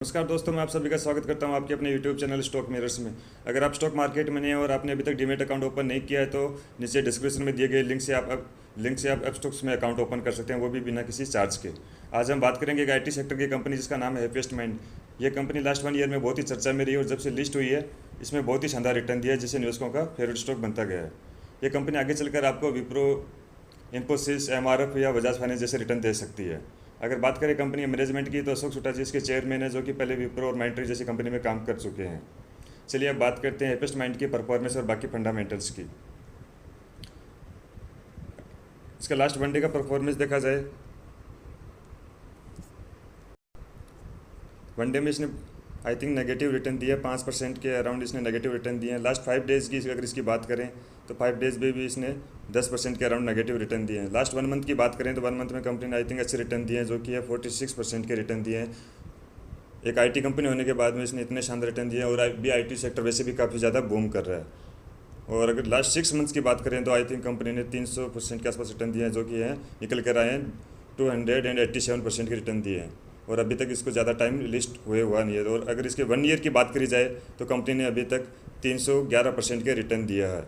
नमस्कार दोस्तों, मैं आप सभी का स्वागत करता हूं आपके अपने YouTube चैनल स्टॉक मिरर्स में। अगर आप स्टॉक मार्केट में नहीं हैं और आपने अभी तक डीमेट अकाउंट ओपन नहीं किया है तो नीचे डिस्क्रिप्शन में दिए गए लिंक से आप स्टॉक्स में अकाउंट ओपन कर सकते हैं, वो भी बिना किसी चार्ज के। आज हम बात करेंगे एक IT सेक्टर की कंपनी जिसका नाम है हैप्पीएस्ट माइंड। ये कंपनी लास्ट 1 ईयर में बहुत ही चर्चा में रही और जब से लिस्ट हुई है इसमें बहुत ही शानदार रिटर्न दिया है, जिससे निवेशकों का फेवरेट स्टॉक बनता गया है। ये कंपनी आगे चलकर आपको विप्रो, इन्फोसिस, MRF या बजाज फाइनेंस जैसे रिटर्न दे सकती है। अगर बात करें कंपनी मैनेजमेंट की तो अशोक सुटा जी इसके चेयरमैन है, जो कि पहले विप्रो और माइंडट्री जैसी कंपनी में काम कर चुके हैं। चलिए अब बात करते हैं हैप्पीएस्ट माइंड की परफॉर्मेंस और बाकी फंडामेंटल्स की। इसका लास्ट 1 डे का परफॉर्मेंस देखा जाए, 1 डे में इसने आई थिंक नेगेटिव रिटर्न दिया, 5% के अराउंड इसने नेगेटिव रिटर्न दिए हैं। लास्ट 5 डेज़ की अगर इसकी बात करें तो 5 डेज़ में भी इसने 10% के अराउंड नेगेटिव रिटर्न दिए हैं। लास्ट 1 मंथ की बात करें तो 1 मंथ में कंपनी ने आई थिंक अच्छे रिटर्न दिए हैं, जो कि है 46% के रिटर्न दिए हैं। एक IT कंपनी होने के बाद में इसने इतने शानदार रिटर्न दिए हैं और अभी IT सेक्टर वैसे भी काफ़ी ज़्यादा बूम कर रहा है। और अगर लास्ट 6 मंथ्स की बात करें तो आई थिंक कंपनी ने 300% के आसपास रिटर्न दिए हैं, जो कि है निकल कर आए हैं 287% के रिटर्न दिए हैं। और अभी तक इसको ज़्यादा टाइम लिस्ट हुए हुआ नहीं है। और अगर इसके 1 ईयर की बात करी जाए तो कंपनी ने अभी तक 311% के रिटर्न दिया है।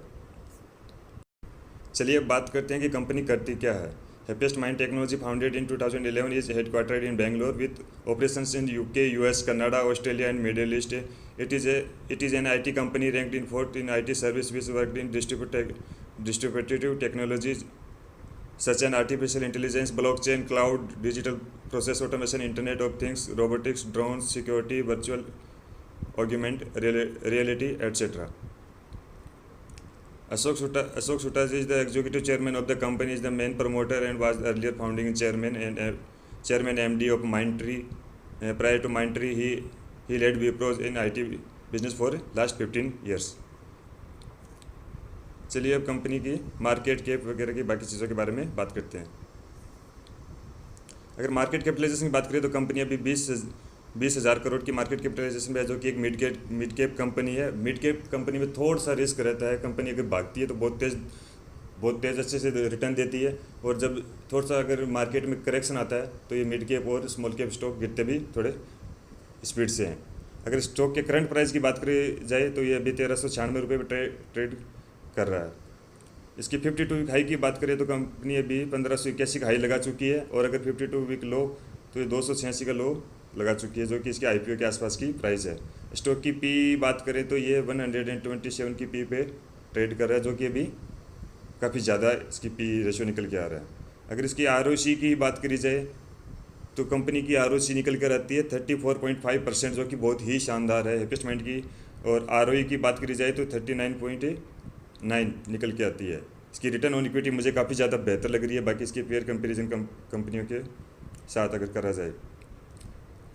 चलिए अब बात करते हैं कि कंपनी करती क्या है। Happiest mind technology founded in 2011 is headquartered in Bangalore with operations in UK, US, Canada, Australia and middle east. It is an IT company ranked in 4th in IT service which worked in distributive technologies such as artificial intelligence, blockchain, cloud, digital process automation, Internet of Things, robotics, drones, security, virtual augmented reality, etc. Ashok Sutta is the executive chairman of the company, is the main promoter and was earlier founding chairman and chairman MD of Mindtree. Prior to Mindtree, he led Wipro in IT business for last 15 years. चलिए अब company की market cap वगैरह की बाकी चीज़ों के बारे में बात करते हैं। अगर मार्केट कैपिटलाइजेशन की बात करें तो कंपनी अभी 20,000 करोड़ की मार्केट कैपिटलाइजेशन में है, जो कि एक मिड कैप कंपनी है। मिड कैप कंपनी में थोड़ा सा रिस्क रहता है। कंपनी अगर भागती है तो बहुत तेज़ अच्छे से रिटर्न देती है, और जब थोड़ा सा अगर मार्केट में करेक्शन आता है तो ये मिड कैप और स्मॉल कैप स्टॉक गिरते भी थोड़े स्पीड से हैं। अगर स्टॉक के करंट प्राइस की बात करी जाए तो ये अभी 1396 रुपये पर ट्रेड कर रहा है। इसकी 52 वीक हाई की बात करें तो कंपनी अभी 1581 का हाई लगा चुकी है, और अगर 52 वीक लो तो ये 286 का लो लगा चुकी है, जो कि इसके IPO के आसपास की प्राइस है। स्टॉक की पी बात करें तो ये 127 की पी पे ट्रेड कर रहा है, जो कि अभी काफ़ी ज़्यादा इसकी पी रेशो निकल के आ रहा है। अगर इसकी ROC की बात करी जाए तो कंपनी की ROC निकल कर आती है 34.5%, जो कि बहुत ही शानदार है हैप्पीएस्ट माइंड की। और ROE की बात करी जाए तो 39.9 निकल के आती है। इसकी रिटर्न ऑन इक्विटी मुझे काफ़ी ज़्यादा बेहतर लग रही है बाकी इसके पेयर कंपेरिजन कंपनियों के साथ अगर करा जाए।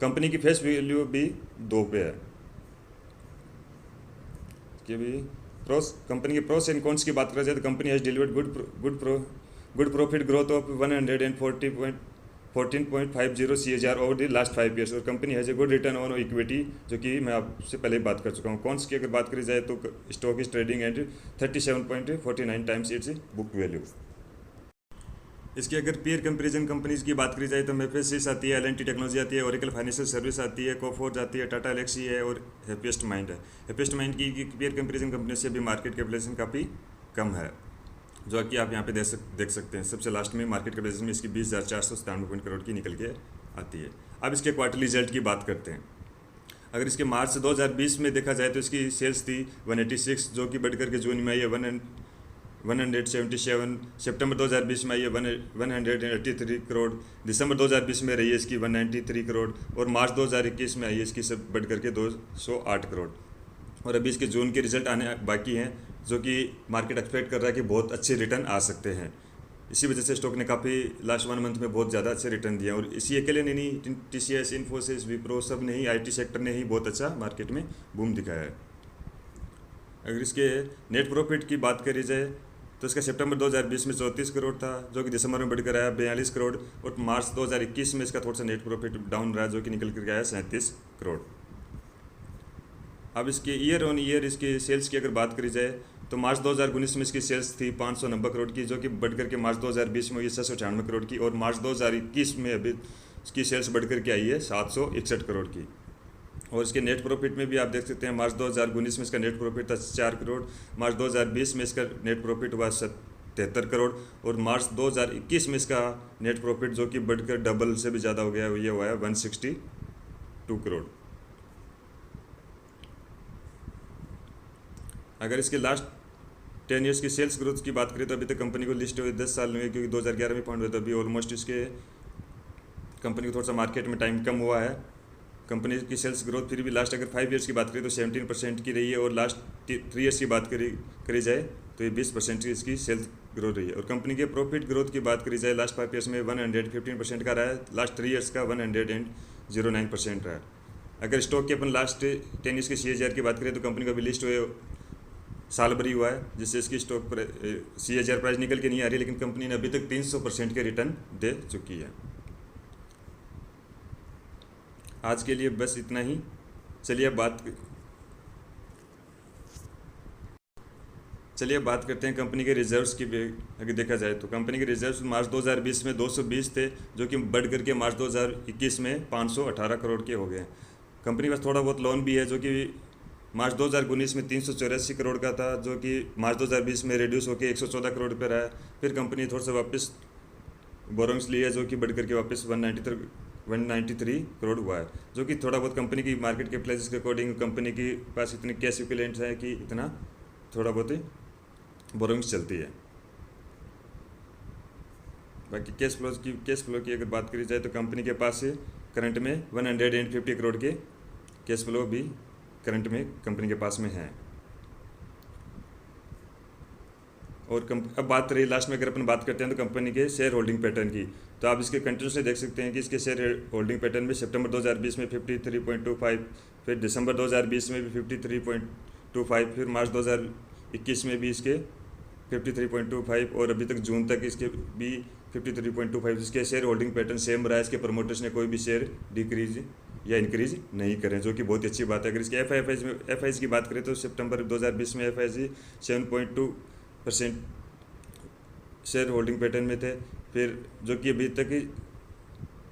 कंपनी की फेस वैल्यू भी 2 पे है। कि भी कंपनी के प्रोस एंड कॉन्स की बात करा जाए तो company has delivered good profit growth of 114.50 CAGR over the last 5 years, और company has a good return on equity, जो कि मैं आपसे पहले बात कर चुका हूँ। कॉन्स की अगर बात करी जाए तो stock is trading at 37.49 times it's book value. इसकी अगर पीयर कंपेरिजन कंपनीज की बात करी जाए तो मेफेसिस आती है, L&T टेक्नोलॉजी आती है, ओरेकल फाइनेंशियल सर्विस आती है, कोफोर्ज आती है, टाटा एलेक्सी है और हैप्पीएस्ट माइंड है। हैप्पीएस्ट माइंड की पीयर कंपेरिजन कंपनी से भी मार्केट कैपिटलाइजेशन काफ़ी कम है, जो कि आप यहाँ पे देख सकते हैं। सबसे लास्ट में मार्केट कैपिटलाइजेशन में इसकी 20,497 करोड़ की निकल के आती है। अब इसके क्वार्टरली रिजल्ट की बात करते हैं। अगर इसके मार्च 2020 में देखा जाए तो इसकी सेल्स थी 186, जो कि बढ़ करके जून में आई है 177, सितंबर 2020 में आई है 183 करोड़, दिसंबर 2020 में रही है इसकी 193 करोड़, और मार्च 2021 में आई है इसकी सब बढ़ करके 208 करोड़। और अभी इसके जून के रिजल्ट आने बाकी हैं, जो कि मार्केट एक्सपेक्ट कर रहा है कि बहुत अच्छे रिटर्न आ सकते हैं। इसी वजह से स्टॉक ने काफ़ी लास्ट 1 मंथ में बहुत ज़्यादा अच्छे रिटर्न दिए, और इसी अकेले ने नहीं, TCS, इन्फोसिस, विप्रो सब ने ही, IT सेक्टर ने ही बहुत अच्छा मार्केट में बूम दिखाया है। अगर इसके नेट प्रॉफिट की बात करी जाए तो इसका सितंबर 2020 में 34 करोड़ था, जो कि दिसंबर में बढ़कर आया 42 करोड़, और मार्च 2021 में इसका थोड़ा सा नेट प्रॉफिट डाउन रहा, जो कि निकल कर आया 37 करोड़। अब इसके ईयर ऑन ईयर इसकी सेल्स की अगर बात करी जाए तो मार्च 2019 में इसकी सेल्स थी 590 करोड़ की, जो कि बढ़ करके मार्च 2020 में ये 698 करोड़ की, और मार्च 2021 में अभी इसकी सेल्स बढ़ करके आई है 761 करोड़ की। और इसके नेट प्रॉफिट में भी आप देख सकते हैं, मार्च 2019 में इसका नेट प्रॉफिट था 4 करोड़, मार्च 2020 में इसका नेट प्रॉफिट हुआ 73 करोड़, और मार्च 2021 में इसका नेट प्रॉफिट जो कि बढ़कर डबल से भी ज़्यादा हो गया, ये हुआ है 162 करोड़। अगर इसके लास्ट 10 ईयर्स की सेल्स ग्रोथ की बात करें तो अभी तक कंपनी को लिस्ट हुए 10 साल में, क्योंकि 2011 में फाउंड हुआ था, अभी ऑलमोस्ट इसके कंपनी को थोड़ा सा मार्केट में टाइम कम हुआ है। कंपनी की सेल्स ग्रोथ फिर भी लास्ट अगर 5 ईयर्स की बात करें तो 17% की रही है, और लास्ट 3 ईयर्स की बात करी जाए तो ये 20% की इसकी सेल्स ग्रोथ रही है। और कंपनी के प्रॉफिट ग्रोथ की बात करी जाए लास्ट 5 ईयर्स में 115% का रहा है, लास्ट 3 ईयर्स का 109% रहा है। अगर स्टॉक के अपन लास्ट 10 ईयर्स के CAGR की बात करें तो कंपनी का भी लिस्ट हुए साल भर ही हुआ है, जिससे इसकी स्टॉक पर CAGR प्राइस निकल के नहीं आ रही, लेकिन कंपनी ने अभी तक 300% के रिटर्न दे चुकी है। आज के लिए बस इतना ही। चलिए अब बात करते हैं कंपनी के रिजर्व्स की। अगर देखा जाए तो कंपनी के रिजर्व्स मार्च 2020 में 220 थे, जो कि बढ़ करके मार्च 2021 में 518 करोड़ के हो गए। कंपनी के पास थोड़ा बहुत लोन भी है, जो कि मार्च 2019 में 384 करोड़ का था, जो कि मार्च 2020 में रिड्यूस होकर 114 करोड़ पर आया। फिर कंपनी थोड़ा सा वापस बोरोइंग्स लिया, जो कि बढ़ करके वापस 193 करोड़ हुआ है, जो कि थोड़ा बहुत कंपनी की मार्केट कैपिटलाइजेशन के अकॉर्डिंग कंपनी के पास इतने कैश इक्विवेलेंट है कि इतना थोड़ा बहुत बोरोइंग्स चलती है। बाकी कैश फ्लो की अगर बात करी जाए तो कंपनी के पास करंट में 150 करोड़ के कैश फ्लो भी करंट में कंपनी के पास में है। और अब बात रही लास्ट में, अगर अपन बात करते हैं तो कंपनी के शेयर होल्डिंग पैटर्न की, तो आप इसके कंटिन्यू से देख सकते हैं कि इसके शेयर होल्डिंग पैटर्न में सितंबर 2020 में 53.25, फिर दिसंबर 2020 में भी 53.25, फिर मार्च 2021 में भी इसके 53.25, और अभी तक जून तक इसके भी 53.25। इसके शेयर होल्डिंग पैटर्न सेम रहा है। इसके प्रमोटर्स ने कोई भी शेयर डिक्रीज या इंक्रीज नहीं करें, जो कि बहुत ही अच्छी बात है। अगर इसके एफआईज की बात करें तो सितंबर 2020 में एफआईज 7.2% शेयर होल्डिंग पैटर्न में थे, फिर जो कि अभी तक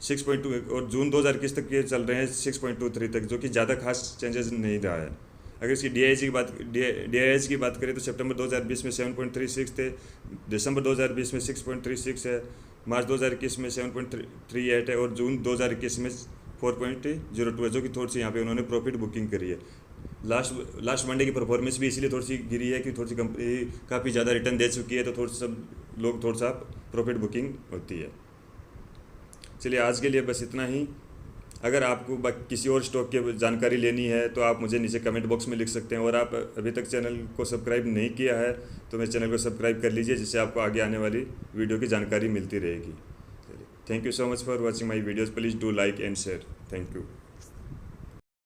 6.2, और जून 2021 तक ये चल रहे हैं 6.23 तक, जो कि ज़्यादा खास चेंजेस नहीं रहा है। अगर इसकी DIIs की बात करें तो सितंबर 2020 में 7.36 थे, दिसंबर 2020 में 6.36 है, मार्च 2021 में 7.38 है, और जून 2021 में 4.02 है, जो कि थोड़ी सी यहाँ पे उन्होंने प्रॉफिट बुकिंग करी है। लास्ट मंडे की परफॉर्मेंस भी इसीलिए थोड़ी सी गिरी है कि थोड़ी सी कंपनी काफ़ी ज़्यादा रिटर्न दे चुकी है, तो थोड़ा सा प्रॉफिट बुकिंग होती है। चलिए आज के लिए बस इतना ही। अगर आपको किसी और स्टॉक की जानकारी लेनी है तो आप मुझे नीचे कमेंट बॉक्स में लिख सकते हैं, और आप अभी तक चैनल को सब्सक्राइब नहीं किया है तो मेरे चैनल को सब्सक्राइब कर लीजिए, जिससे आपको आगे आने वाली वीडियो की जानकारी मिलती रहेगी। Thank you so much for watching my videos. Please do like and share. Thank you.